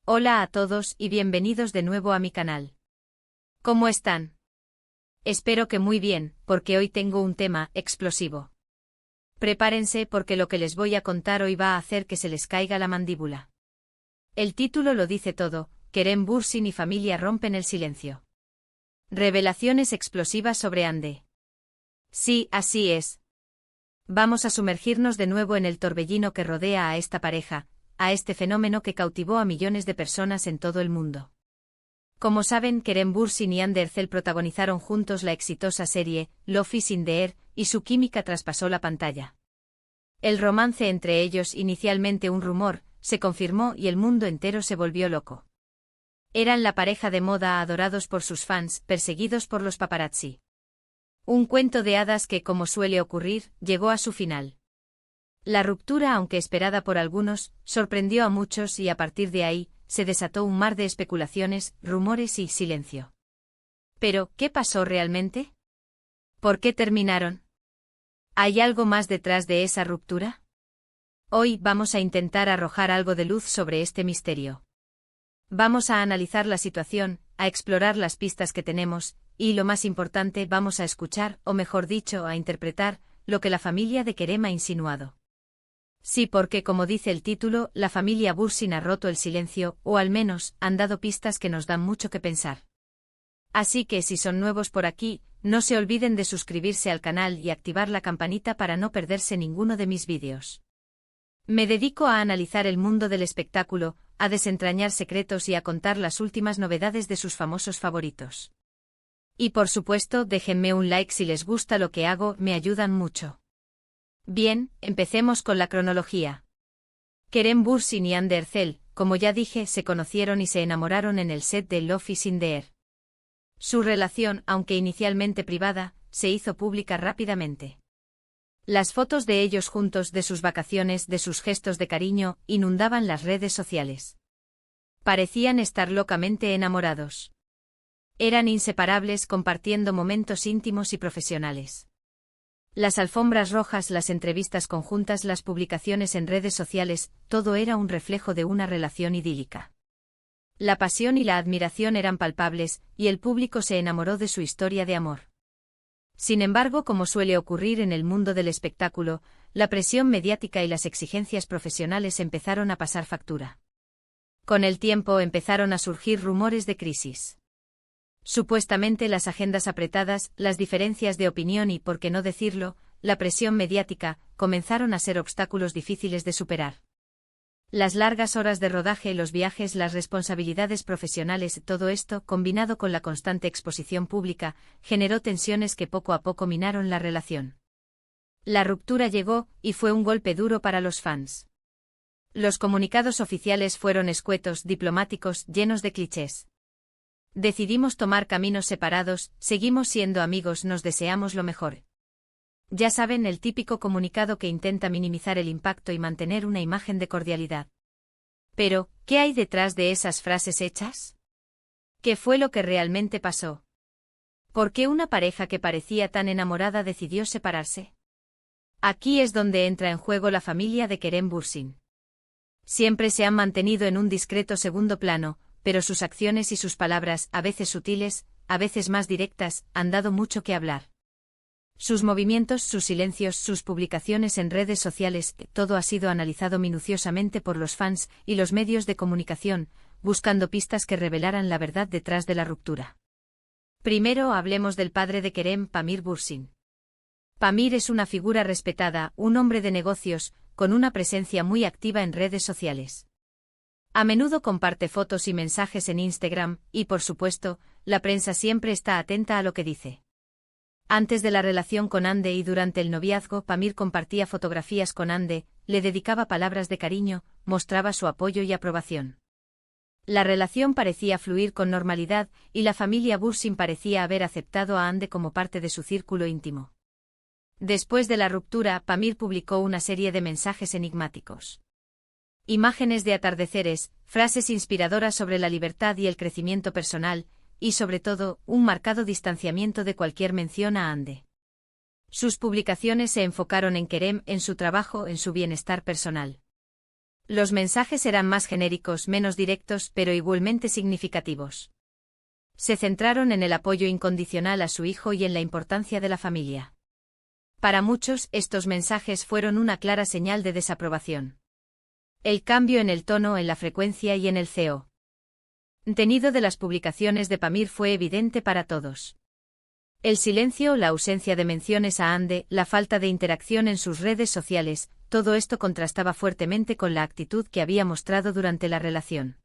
Hola a todos y bienvenidos de nuevo a mi canal. ¿Cómo están? Espero que muy bien, porque hoy tengo un tema explosivo. Prepárense porque lo que les voy a contar hoy va a hacer que se les caiga la mandíbula. El título lo dice todo: Kerem Bürsin y familia rompen el silencio. Revelaciones explosivas sobre Hande. Sí, así es. Vamos a sumergirnos de nuevo en el torbellino que rodea a esta pareja, a este fenómeno que cautivó a millones de personas en todo el mundo. Como saben, Kerem Bürsin y Hande Erçel protagonizaron juntos la exitosa serie Love is in the Air, y su química traspasó la pantalla. El romance entre ellos, inicialmente un rumor, se confirmó y el mundo entero se volvió loco. Eran la pareja de moda adorados por sus fans, perseguidos por los paparazzi. Un cuento de hadas que, como suele ocurrir, llegó a su final. La ruptura, aunque esperada por algunos, sorprendió a muchos y a partir de ahí, se desató un mar de especulaciones, rumores y silencio. Pero, ¿qué pasó realmente? ¿Por qué terminaron? ¿Hay algo más detrás de esa ruptura? Hoy vamos a intentar arrojar algo de luz sobre este misterio. Vamos a analizar la situación, a explorar las pistas que tenemos, y lo más importante, vamos a escuchar, o mejor dicho, a interpretar, lo que la familia de Kerem ha insinuado. Sí, porque como dice el título, la familia Bürsin ha roto el silencio, o al menos, han dado pistas que nos dan mucho que pensar. Así que si son nuevos por aquí, no se olviden de suscribirse al canal y activar la campanita para no perderse ninguno de mis vídeos. Me dedico a analizar el mundo del espectáculo, a desentrañar secretos y a contar las últimas novedades de sus famosos favoritos. Y por supuesto, déjenme un like si les gusta lo que hago, me ayudan mucho. Bien, empecemos con la cronología. Kerem Bürsin y Hande Erçel, como ya dije, se conocieron y se enamoraron en el set de Love is in the Air. Su relación, aunque inicialmente privada, se hizo pública rápidamente. Las fotos de ellos juntos, de sus vacaciones, de sus gestos de cariño, inundaban las redes sociales. Parecían estar locamente enamorados. Eran inseparables, compartiendo momentos íntimos y profesionales. Las alfombras rojas, las entrevistas conjuntas, las publicaciones en redes sociales, todo era un reflejo de una relación idílica. La pasión y la admiración eran palpables, y el público se enamoró de su historia de amor. Sin embargo, como suele ocurrir en el mundo del espectáculo, la presión mediática y las exigencias profesionales empezaron a pasar factura. Con el tiempo empezaron a surgir rumores de crisis. Supuestamente las agendas apretadas, las diferencias de opinión y, por qué no decirlo, la presión mediática, comenzaron a ser obstáculos difíciles de superar. Las largas horas de rodaje, los viajes, las responsabilidades profesionales, todo esto, combinado con la constante exposición pública, generó tensiones que poco a poco minaron la relación. La ruptura llegó, y fue un golpe duro para los fans. Los comunicados oficiales fueron escuetos, diplomáticos, llenos de clichés. Decidimos tomar caminos separados, seguimos siendo amigos, nos deseamos lo mejor. Ya saben, el típico comunicado que intenta minimizar el impacto y mantener una imagen de cordialidad. Pero, ¿qué hay detrás de esas frases hechas? ¿Qué fue lo que realmente pasó? ¿Por qué una pareja que parecía tan enamorada decidió separarse? Aquí es donde entra en juego la familia de Kerem Bürsin. Siempre se han mantenido en un discreto segundo plano, pero sus acciones y sus palabras, a veces sutiles, a veces más directas, han dado mucho que hablar. Sus movimientos, sus silencios, sus publicaciones en redes sociales, todo ha sido analizado minuciosamente por los fans y los medios de comunicación, buscando pistas que revelaran la verdad detrás de la ruptura. Primero hablemos del padre de Kerem, Pamir Bürsin. Pamir es una figura respetada, un hombre de negocios, con una presencia muy activa en redes sociales. A menudo comparte fotos y mensajes en Instagram, y por supuesto, la prensa siempre está atenta a lo que dice. Antes de la relación con Hande y durante el noviazgo, Pamir compartía fotografías con Hande, le dedicaba palabras de cariño, mostraba su apoyo y aprobación. La relación parecía fluir con normalidad, y la familia Bürsin parecía haber aceptado a Hande como parte de su círculo íntimo. Después de la ruptura, Pamir publicó una serie de mensajes enigmáticos. Imágenes de atardeceres, frases inspiradoras sobre la libertad y el crecimiento personal, y sobre todo, un marcado distanciamiento de cualquier mención a Hande. Sus publicaciones se enfocaron en Kerem, en su trabajo, en su bienestar personal. Los mensajes eran más genéricos, menos directos, pero igualmente significativos. Se centraron en el apoyo incondicional a su hijo y en la importancia de la familia. Para muchos, estos mensajes fueron una clara señal de desaprobación. El cambio en el tono, en la frecuencia y en el contenido de las publicaciones de Pamir fue evidente para todos. El silencio, la ausencia de menciones a Ande, la falta de interacción en sus redes sociales, todo esto contrastaba fuertemente con la actitud que había mostrado durante la relación.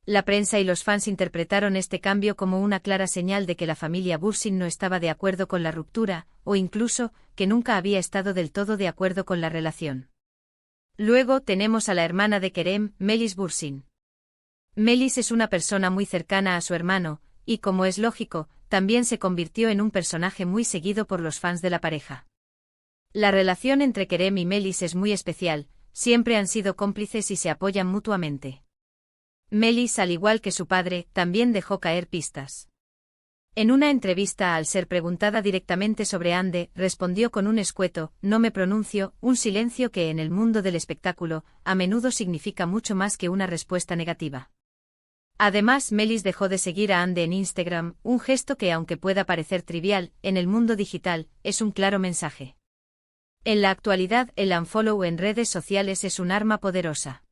La prensa y los fans interpretaron este cambio como una clara señal de que la familia Bursin no estaba de acuerdo con la ruptura, o incluso, que nunca había estado del todo de acuerdo con la relación. Luego tenemos a la hermana de Kerem, Melis Bursin. Melis es una persona muy cercana a su hermano, y como es lógico, también se convirtió en un personaje muy seguido por los fans de la pareja. La relación entre Kerem y Melis es muy especial, siempre han sido cómplices y se apoyan mutuamente. Melis, al igual que su padre, también dejó caer pistas. En una entrevista, al ser preguntada directamente sobre Ande, respondió con un escueto, no me pronuncio, un silencio que en el mundo del espectáculo, a menudo significa mucho más que una respuesta negativa. Además, Melis dejó de seguir a Ande en Instagram, un gesto que, aunque pueda parecer trivial, en el mundo digital, es un claro mensaje. En la actualidad, el unfollow en redes sociales es un arma poderosa.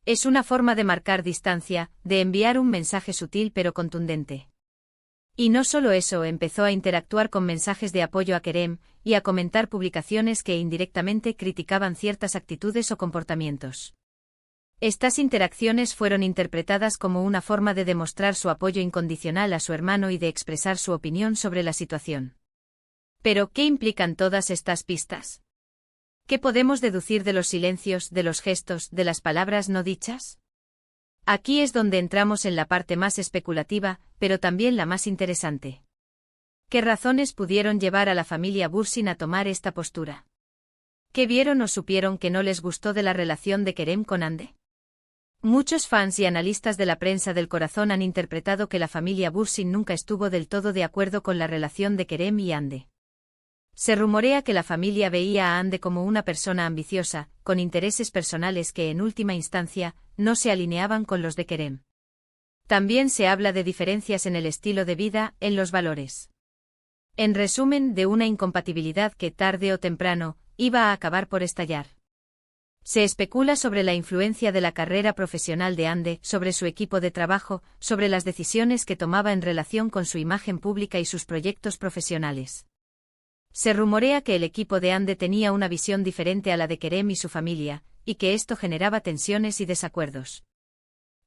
Es una forma de marcar distancia, de enviar un mensaje sutil pero contundente. Y no solo eso, empezó a interactuar con mensajes de apoyo a Kerem, y a comentar publicaciones que indirectamente criticaban ciertas actitudes o comportamientos. Estas interacciones fueron interpretadas como una forma de demostrar su apoyo incondicional a su hermano y de expresar su opinión sobre la situación. Pero, ¿qué implican todas estas pistas? ¿Qué podemos deducir de los silencios, de los gestos, de las palabras no dichas? Aquí es donde entramos en la parte más especulativa, pero también la más interesante. ¿Qué razones pudieron llevar a la familia Bursin a tomar esta postura? ¿Qué vieron o supieron que no les gustó de la relación de Kerem con Ande? Muchos fans y analistas de la prensa del corazón han interpretado que la familia Bursin nunca estuvo del todo de acuerdo con la relación de Kerem y Ande. Se rumorea que la familia veía a Ande como una persona ambiciosa, con intereses personales que en última instancia, no se alineaban con los de Kerem. También se habla de diferencias en el estilo de vida, en los valores. En resumen, de una incompatibilidad que tarde o temprano, iba a acabar por estallar. Se especula sobre la influencia de la carrera profesional de Ande, sobre su equipo de trabajo, sobre las decisiones que tomaba en relación con su imagen pública y sus proyectos profesionales. Se rumorea que el equipo de Ande tenía una visión diferente a la de Kerem y su familia, y que esto generaba tensiones y desacuerdos.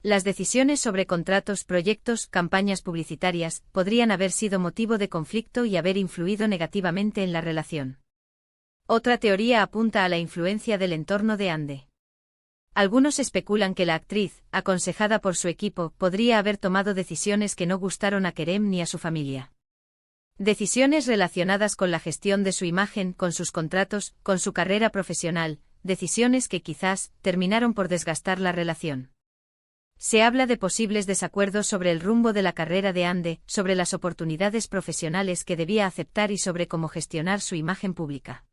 Las decisiones sobre contratos, proyectos, campañas publicitarias, podrían haber sido motivo de conflicto y haber influido negativamente en la relación. Otra teoría apunta a la influencia del entorno de Ande. Algunos especulan que la actriz, aconsejada por su equipo, podría haber tomado decisiones que no gustaron a Kerem ni a su familia. Decisiones relacionadas con la gestión de su imagen, con sus contratos, con su carrera profesional, decisiones que quizás terminaron por desgastar la relación. Se habla de posibles desacuerdos sobre el rumbo de la carrera de Ande, sobre las oportunidades profesionales que debía aceptar y sobre cómo gestionar su imagen pública.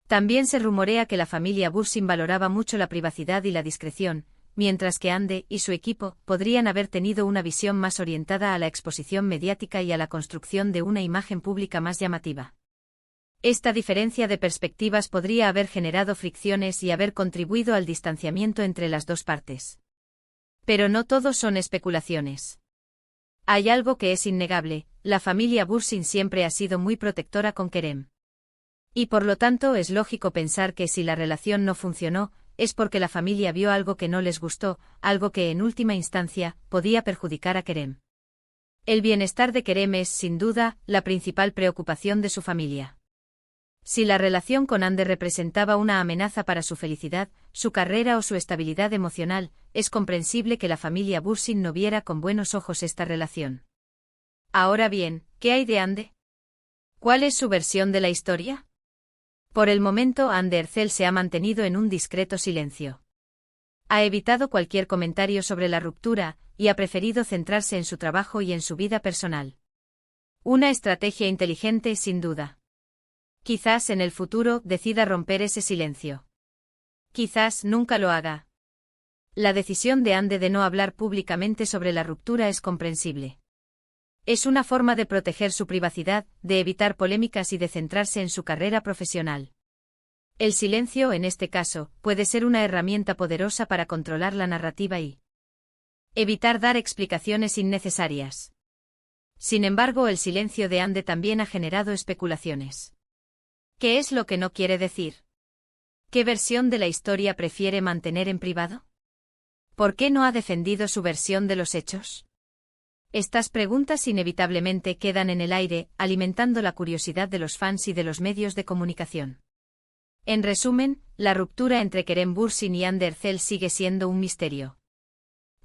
También se rumorea que la familia Bursin valoraba mucho la privacidad y la discreción, mientras que Ande y su equipo podrían haber tenido una visión más orientada a la exposición mediática y a la construcción de una imagen pública más llamativa. Esta diferencia de perspectivas podría haber generado fricciones y haber contribuido al distanciamiento entre las dos partes. Pero no todo son especulaciones. Hay algo que es innegable, la familia Bursin siempre ha sido muy protectora con Kerem. Y por lo tanto es lógico pensar que si la relación no funcionó, es porque la familia vio algo que no les gustó, algo que en última instancia podía perjudicar a Kerem. El bienestar de Kerem es, sin duda, la principal preocupación de su familia. Si la relación con Ande representaba una amenaza para su felicidad, su carrera o su estabilidad emocional, es comprensible que la familia Bursin no viera con buenos ojos esta relación. Ahora bien, ¿qué hay de Ande? ¿Cuál es su versión de la historia? Por el momento, Ande Erçel se ha mantenido en un discreto silencio. Ha evitado cualquier comentario sobre la ruptura, y ha preferido centrarse en su trabajo y en su vida personal. Una estrategia inteligente, sin duda. Quizás en el futuro decida romper ese silencio. Quizás nunca lo haga. La decisión de Ande de no hablar públicamente sobre la ruptura es comprensible. Es una forma de proteger su privacidad, de evitar polémicas y de centrarse en su carrera profesional. El silencio, en este caso, puede ser una herramienta poderosa para controlar la narrativa y evitar dar explicaciones innecesarias. Sin embargo, el silencio de Ande también ha generado especulaciones. ¿Qué es lo que no quiere decir? ¿Qué versión de la historia prefiere mantener en privado? ¿Por qué no ha defendido su versión de los hechos? Estas preguntas inevitablemente quedan en el aire, alimentando la curiosidad de los fans y de los medios de comunicación. En resumen, la ruptura entre Kerem Bürsin y Hande Erçel sigue siendo un misterio.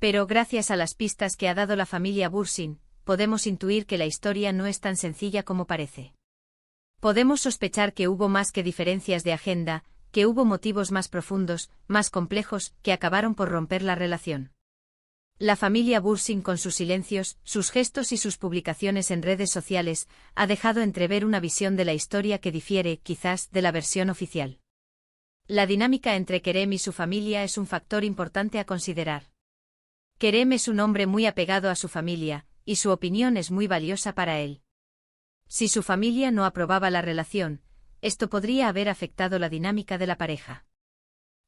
Pero gracias a las pistas que ha dado la familia Bürsin, podemos intuir que la historia no es tan sencilla como parece. Podemos sospechar que hubo más que diferencias de agenda, que hubo motivos más profundos, más complejos, que acabaron por romper la relación. La familia Bürsin, con sus silencios, sus gestos y sus publicaciones en redes sociales, ha dejado entrever una visión de la historia que difiere, quizás, de la versión oficial. La dinámica entre Kerem y su familia es un factor importante a considerar. Kerem es un hombre muy apegado a su familia, y su opinión es muy valiosa para él. Si su familia no aprobaba la relación, esto podría haber afectado la dinámica de la pareja.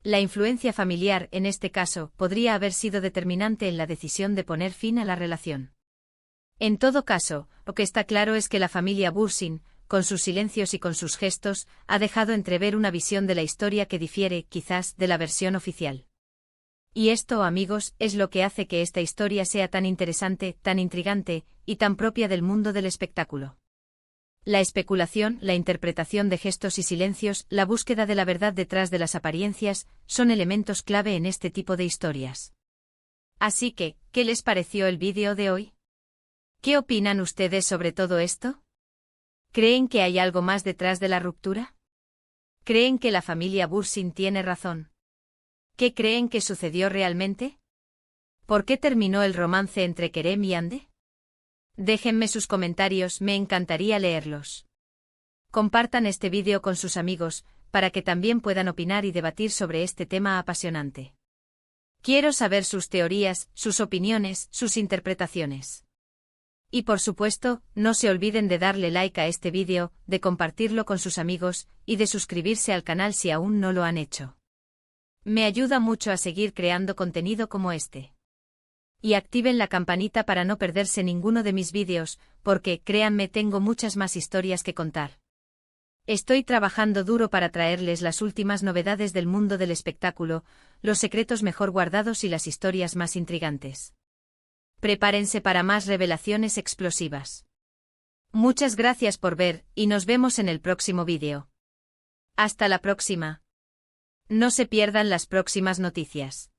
La influencia familiar, en este caso, podría haber sido determinante en la decisión de poner fin a la relación. En todo caso, lo que está claro es que la familia Bürsin, con sus silencios y con sus gestos, ha dejado entrever una visión de la historia que difiere, quizás, de la versión oficial. Y esto, amigos, es lo que hace que esta historia sea tan interesante, tan intrigante, y tan propia del mundo del espectáculo. La especulación, la interpretación de gestos y silencios, la búsqueda de la verdad detrás de las apariencias, son elementos clave en este tipo de historias. Así que, ¿qué les pareció el vídeo de hoy? ¿Qué opinan ustedes sobre todo esto? ¿Creen que hay algo más detrás de la ruptura? ¿Creen que la familia Bürsin tiene razón? ¿Qué creen que sucedió realmente? ¿Por qué terminó el romance entre Kerem y Hande? Déjenme sus comentarios, me encantaría leerlos. Compartan este vídeo con sus amigos, para que también puedan opinar y debatir sobre este tema apasionante. Quiero saber sus teorías, sus opiniones, sus interpretaciones. Y por supuesto, no se olviden de darle like a este vídeo, de compartirlo con sus amigos, y de suscribirse al canal si aún no lo han hecho. Me ayuda mucho a seguir creando contenido como este. Y activen la campanita para no perderse ninguno de mis vídeos, porque, créanme, tengo muchas más historias que contar. Estoy trabajando duro para traerles las últimas novedades del mundo del espectáculo, los secretos mejor guardados y las historias más intrigantes. Prepárense para más revelaciones explosivas. Muchas gracias por ver, y nos vemos en el próximo vídeo. Hasta la próxima. No se pierdan las próximas noticias.